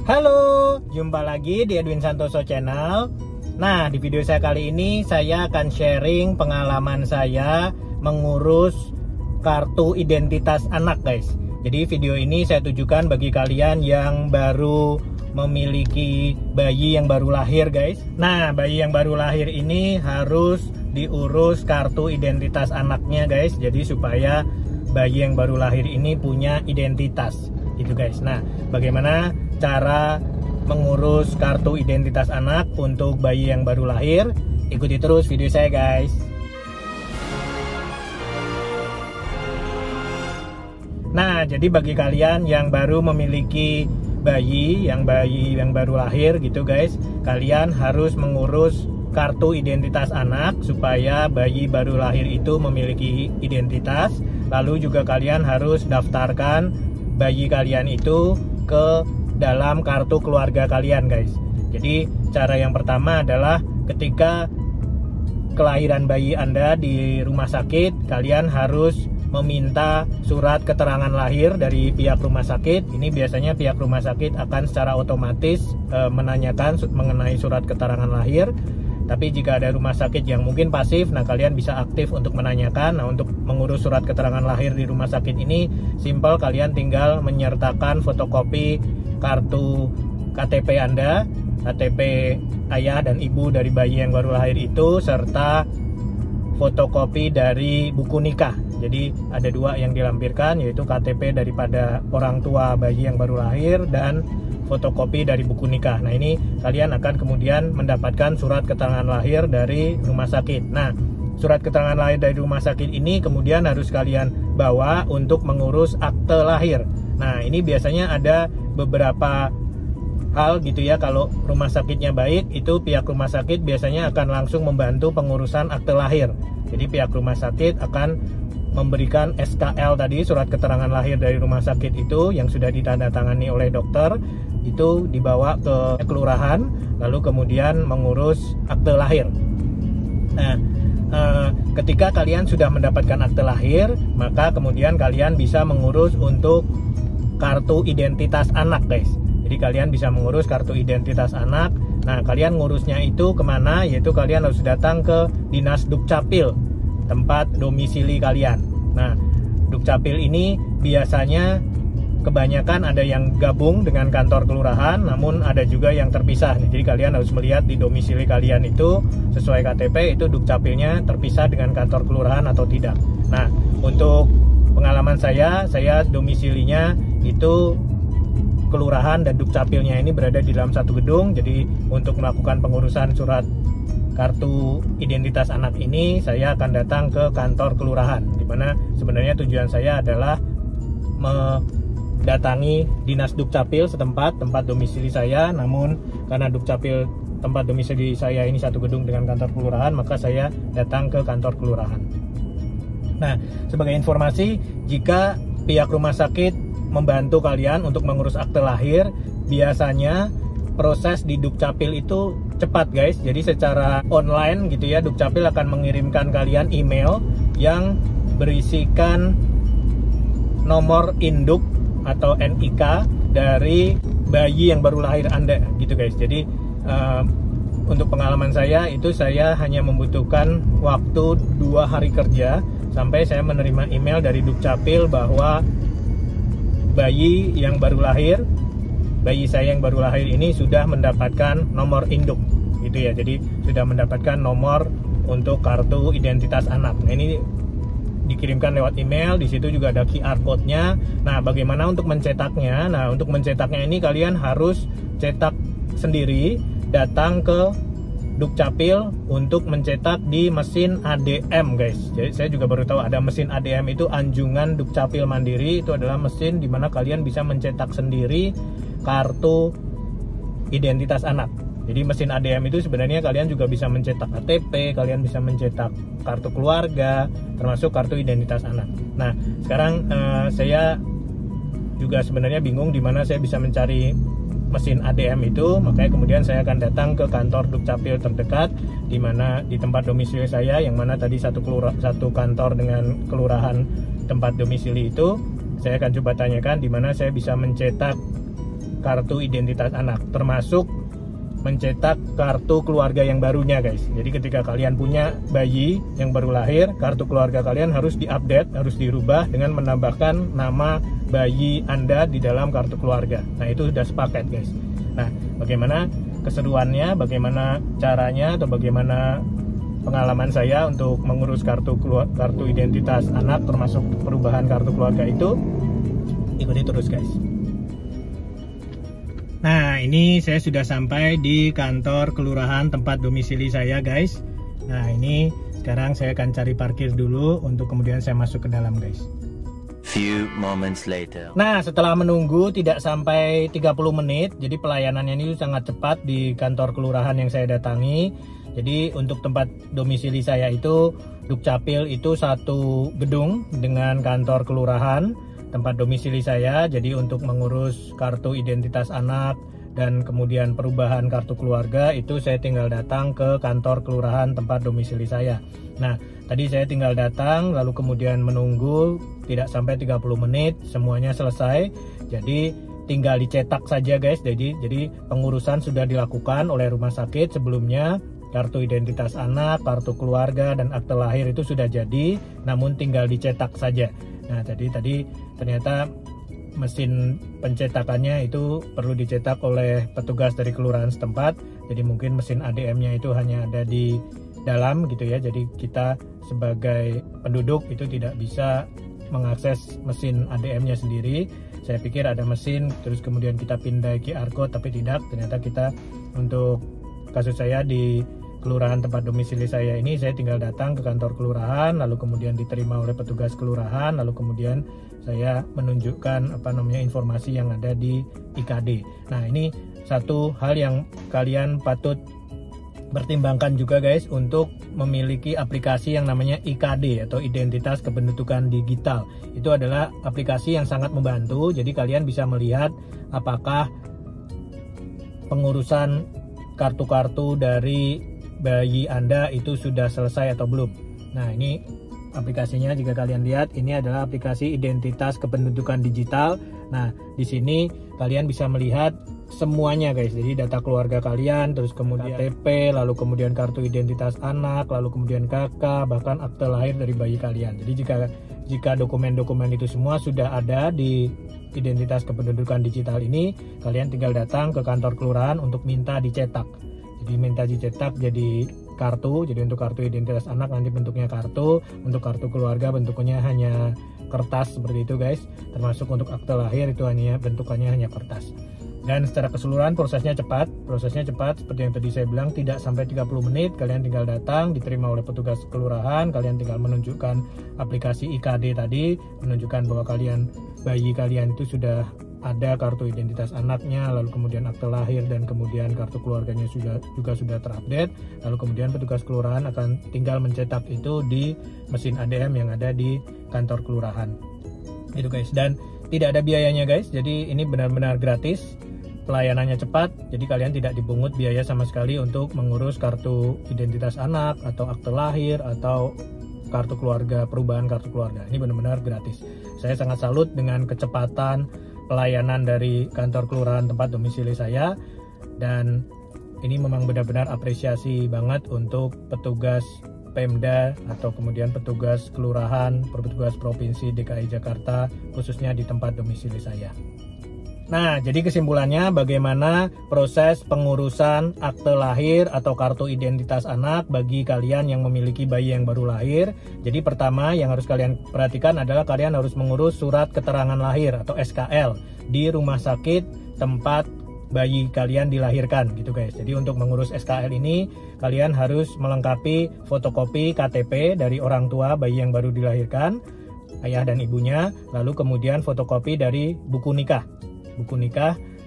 Halo, jumpa lagi di Edwin Santoso Channel. Nah, di video saya kali ini saya akan sharing pengalaman saya mengurus kartu identitas anak, guys. Jadi video ini saya tujukan bagi kalian yang baru memiliki bayi yang baru lahir, guys. Nah, bayi yang baru lahir ini harus diurus kartu identitas anaknya, guys. Jadi supaya bayi yang baru lahir ini punya identitas, gitu, guys. Nah, bagaimana cara mengurus kartu identitas anak untuk bayi yang baru lahir? Ikuti terus video saya, guys. Nah, jadi bagi kalian yang baru memiliki bayi yang baru lahir gitu, guys, kalian harus mengurus kartu identitas anak supaya bayi baru lahir itu memiliki identitas. Lalu juga kalian harus daftarkan bayi kalian itu ke dalam kartu keluarga kalian, guys. Jadi cara yang pertama adalah ketika kelahiran bayi Anda di rumah sakit, kalian harus meminta surat keterangan lahir dari pihak rumah sakit. Ini biasanya pihak rumah sakit akan secara otomatis menanyakan mengenai surat keterangan lahir. Tapi jika ada rumah sakit yang mungkin pasif, nah kalian bisa aktif untuk menanyakan. Nah, untuk mengurus surat keterangan lahir di rumah sakit ini simple, kalian tinggal menyertakan fotokopi kartu KTP Anda, KTP ayah dan ibu dari bayi yang baru lahir itu, serta fotokopi dari buku nikah. Jadi ada dua yang dilampirkan, yaitu KTP daripada orang tua bayi yang baru lahir dan fotokopi dari buku nikah. Nah, ini kalian akan kemudian mendapatkan surat keterangan lahir dari rumah sakit. Nah, surat keterangan lahir dari rumah sakit ini kemudian harus kalian bawa untuk mengurus akte lahir. Nah, ini biasanya ada beberapa hal gitu ya. Kalau rumah sakitnya baik, itu pihak rumah sakit biasanya akan langsung membantu pengurusan akte lahir. Jadi pihak rumah sakit akan memberikan SKL tadi, surat keterangan lahir dari rumah sakit itu yang sudah ditandatangani oleh dokter, itu dibawa ke kelurahan, lalu kemudian mengurus akte lahir. Nah, ketika kalian sudah mendapatkan akte lahir, maka kemudian kalian bisa mengurus untuk kartu identitas anak, guys. Jadi kalian bisa mengurus kartu identitas anak. Nah, kalian ngurusnya itu kemana? Yaitu kalian harus datang ke Dinas Dukcapil, tempat domisili kalian. Nah, Dukcapil ini biasanya kebanyakan ada yang gabung dengan kantor kelurahan, namun ada juga yang terpisah. Jadi kalian harus melihat di domisili kalian itu sesuai KTP itu Dukcapilnya terpisah dengan kantor kelurahan atau tidak. Nah, untuk pengalaman saya domisilinya itu kelurahan dan Dukcapilnya ini berada di dalam satu gedung. Jadi untuk melakukan pengurusan surat kartu identitas anak ini, saya akan datang ke kantor kelurahan, dimana sebenarnya tujuan saya adalah mendatangi Dinas Dukcapil setempat, tempat domisili saya. Namun karena Dukcapil tempat domisili saya ini satu gedung dengan kantor kelurahan, maka saya datang ke kantor kelurahan. Nah, sebagai informasi, jika pihak rumah sakit membantu kalian untuk mengurus akte lahir, biasanya proses di Dukcapil itu cepat, guys. Jadi secara online gitu ya, Dukcapil akan mengirimkan kalian email yang berisikan nomor induk atau NIK dari bayi yang baru lahir Anda gitu, guys. Jadi untuk pengalaman saya itu, saya hanya membutuhkan waktu 2 hari kerja sampai saya menerima email dari Dukcapil bahwa bayi saya yang baru lahir ini sudah mendapatkan nomor induk gitu ya. Jadi sudah mendapatkan nomor untuk kartu identitas anak. Nah, ini dikirimkan lewat email, di situ juga ada QR code-nya. Nah, bagaimana untuk mencetaknya? Nah, untuk mencetaknya ini kalian harus cetak sendiri, datang ke Dukcapil untuk mencetak di mesin ADM, guys. Jadi saya juga baru tahu ada mesin ADM itu, Anjungan Dukcapil Mandiri. Itu adalah mesin di mana kalian bisa mencetak sendiri kartu identitas anak. Jadi mesin ADM itu sebenarnya kalian juga bisa mencetak KTP, kalian bisa mencetak kartu keluarga, termasuk kartu identitas anak. Nah, sekarang saya juga sebenarnya bingung di mana saya bisa mencari mesin ADM itu, makanya kemudian saya akan datang ke kantor Dukcapil terdekat, di mana di tempat domisili saya, yang mana tadi satu kantor dengan kelurahan tempat domisili itu. Saya akan coba tanyakan di mana saya bisa mencetak kartu identitas anak, termasuk mencetak kartu keluarga yang barunya guys. Jadi ketika kalian punya bayi yang baru lahir, kartu keluarga kalian harus diupdate, harus dirubah dengan menambahkan nama bayi Anda di dalam kartu keluarga. Nah itu sudah sepaket guys. Nah bagaimana keseruannya, bagaimana caranya, atau bagaimana pengalaman saya untuk mengurus kartu identitas anak termasuk perubahan kartu keluarga itu, ikuti terus guys. Nah ini saya sudah sampai di kantor kelurahan tempat domisili saya guys. Nah ini sekarang saya akan cari parkir dulu untuk kemudian saya masuk ke dalam guys. Few moments later. Nah setelah menunggu tidak sampai 30 menit, jadi pelayanannya ini sangat cepat di kantor kelurahan yang saya datangi. Jadi untuk tempat domisili saya itu Dukcapil itu satu gedung dengan kantor kelurahan tempat domisili saya. Jadi untuk mengurus kartu identitas anak dan kemudian perubahan kartu keluarga itu saya tinggal datang ke kantor kelurahan tempat domisili saya. Nah tadi saya tinggal datang lalu kemudian menunggu tidak sampai 30 menit semuanya selesai. Jadi tinggal dicetak saja guys. Jadi pengurusan sudah dilakukan oleh rumah sakit sebelumnya. Kartu identitas anak, kartu keluarga, dan akte lahir itu sudah jadi, namun tinggal dicetak saja. Nah, jadi tadi ternyata mesin pencetakannya itu perlu dicetak oleh petugas dari kelurahan setempat. Jadi mungkin mesin ADM-nya itu hanya ada di dalam gitu ya. Jadi kita sebagai penduduk itu tidak bisa mengakses mesin ADM-nya sendiri. Saya pikir ada mesin, terus kemudian kita pindah QR code, tapi tidak. Ternyata kita untuk kasus saya di kelurahan tempat domisili saya ini, saya tinggal datang ke kantor kelurahan, lalu kemudian diterima oleh petugas kelurahan, lalu kemudian saya menunjukkan informasi yang ada di IKD. Nah ini satu hal yang kalian patut pertimbangkan juga guys, untuk memiliki aplikasi yang namanya IKD atau Identitas Kependudukan Digital. Itu adalah aplikasi yang sangat membantu, jadi kalian bisa melihat apakah pengurusan kartu-kartu dari bayi Anda itu sudah selesai atau belum. Nah ini aplikasinya, jika kalian lihat ini adalah aplikasi Identitas Kependudukan Digital. Nah di sini kalian bisa melihat semuanya guys, jadi data keluarga kalian, terus kemudian KTP, lalu kemudian kartu identitas anak, lalu kemudian KK, bahkan akte lahir dari bayi kalian. Jadi jika dokumen-dokumen itu semua sudah ada di Identitas Kependudukan Digital ini, kalian tinggal datang ke kantor kelurahan untuk minta dicetak. Jadi minta dicetak jadi kartu. Jadi untuk kartu identitas anak nanti bentuknya kartu, untuk kartu keluarga bentuknya hanya kertas seperti itu guys. Termasuk untuk akte lahir itu bentukannya hanya kertas. Dan secara keseluruhan prosesnya cepat seperti yang tadi saya bilang, tidak sampai 30 menit kalian tinggal datang, diterima oleh petugas kelurahan, kalian tinggal menunjukkan aplikasi IKD tadi, menunjukkan bahwa bayi kalian itu sudah ada kartu identitas anaknya, lalu kemudian akte lahir dan kemudian kartu keluarganya juga sudah terupdate. Lalu kemudian petugas kelurahan akan tinggal mencetak itu di mesin ADM yang ada di kantor kelurahan. Itu guys, dan tidak ada biayanya guys. Jadi ini benar-benar gratis. Pelayanannya cepat, jadi kalian tidak dipungut biaya sama sekali untuk mengurus kartu identitas anak atau akte lahir atau kartu keluarga, perubahan kartu keluarga. Ini benar-benar gratis. Saya sangat salut dengan kecepatan pelayanan dari kantor kelurahan tempat domisili saya, dan ini memang benar-benar apresiasi banget untuk petugas Pemda atau kemudian petugas kelurahan, petugas provinsi DKI Jakarta, khususnya di tempat domisili saya. Nah, jadi kesimpulannya bagaimana proses pengurusan akte lahir atau kartu identitas anak bagi kalian yang memiliki bayi yang baru lahir. Jadi pertama yang harus kalian perhatikan adalah kalian harus mengurus surat keterangan lahir atau SKL di rumah sakit tempat bayi kalian dilahirkan gitu guys. Jadi untuk mengurus SKL ini kalian harus melengkapi fotokopi KTP dari orang tua bayi yang baru dilahirkan, ayah dan ibunya, lalu kemudian fotokopi dari buku nikah,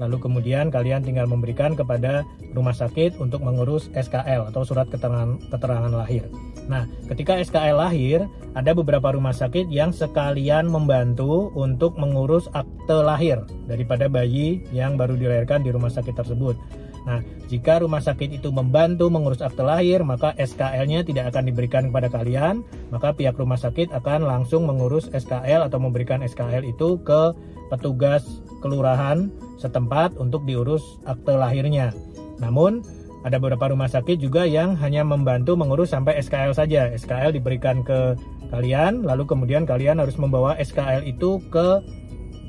lalu kemudian kalian tinggal memberikan kepada rumah sakit untuk mengurus SKL atau surat keterangan lahir. Nah, ketika SKL lahir, ada beberapa rumah sakit yang sekalian membantu untuk mengurus akte lahir daripada bayi yang baru dilahirkan di rumah sakit tersebut. Nah, jika rumah sakit itu membantu mengurus akte lahir, maka SKL-nya tidak akan diberikan kepada kalian, maka pihak rumah sakit akan langsung mengurus SKL atau memberikan SKL itu ke petugas kelurahan setempat untuk diurus akte lahirnya. Namun, ada beberapa rumah sakit juga yang hanya membantu mengurus sampai SKL saja. SKL diberikan ke kalian, lalu kemudian kalian harus membawa SKL itu ke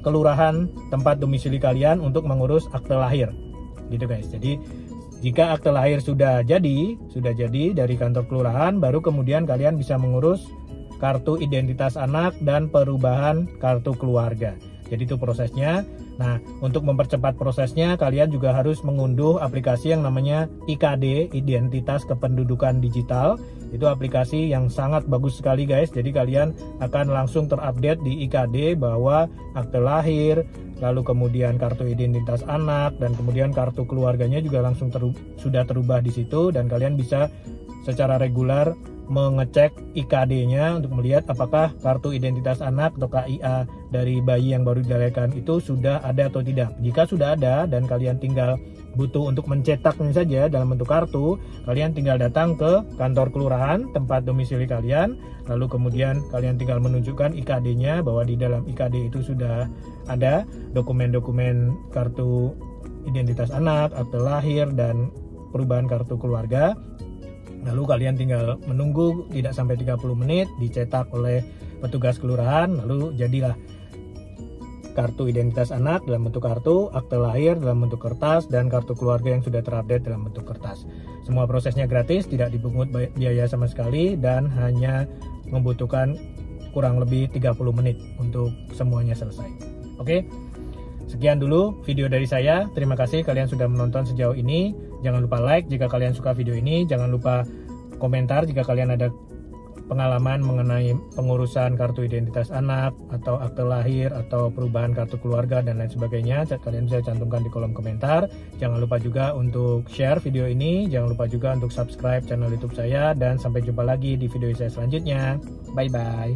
kelurahan tempat domisili kalian untuk mengurus akte lahir. Gitu guys. Jadi jika akte lahir sudah jadi dari kantor kelurahan, baru kemudian kalian bisa mengurus kartu identitas anak dan perubahan kartu keluarga. Jadi itu prosesnya. Nah, untuk mempercepat prosesnya, kalian juga harus mengunduh aplikasi yang namanya IKD, Identitas Kependudukan Digital. Itu aplikasi yang sangat bagus sekali guys. Jadi kalian akan langsung terupdate di IKD bahwa akte lahir, lalu kemudian kartu identitas anak, dan kemudian kartu keluarganya juga langsung sudah terubah di situ, dan kalian bisa secara reguler mengecek IKD-nya untuk melihat apakah kartu identitas anak atau KIA dari bayi yang baru dilahirkan itu sudah ada atau tidak. Jika sudah ada dan kalian tinggal butuh untuk mencetaknya saja dalam bentuk kartu, kalian tinggal datang ke kantor kelurahan tempat domisili kalian, lalu kemudian kalian tinggal menunjukkan IKD-nya bahwa di dalam IKD itu sudah ada dokumen-dokumen kartu identitas anak, akte lahir, dan perubahan kartu keluarga. Lalu kalian tinggal menunggu tidak sampai 30 menit, dicetak oleh petugas kelurahan, lalu jadilah kartu identitas anak dalam bentuk kartu, akte lahir dalam bentuk kertas, dan kartu keluarga yang sudah terupdate dalam bentuk kertas. Semua prosesnya gratis, tidak dipungut biaya sama sekali, dan hanya membutuhkan kurang lebih 30 menit untuk semuanya selesai. Oke, sekian dulu video dari saya. Terima kasih kalian sudah menonton sejauh ini. Jangan lupa like jika kalian suka video ini. Jangan lupa komentar jika kalian ada pengalaman mengenai pengurusan kartu identitas anak atau akte lahir atau perubahan kartu keluarga dan lain sebagainya. Kalian bisa cantumkan di kolom komentar. Jangan lupa juga untuk share video ini. Jangan lupa juga untuk subscribe channel YouTube saya, dan sampai jumpa lagi di video saya selanjutnya. Bye bye.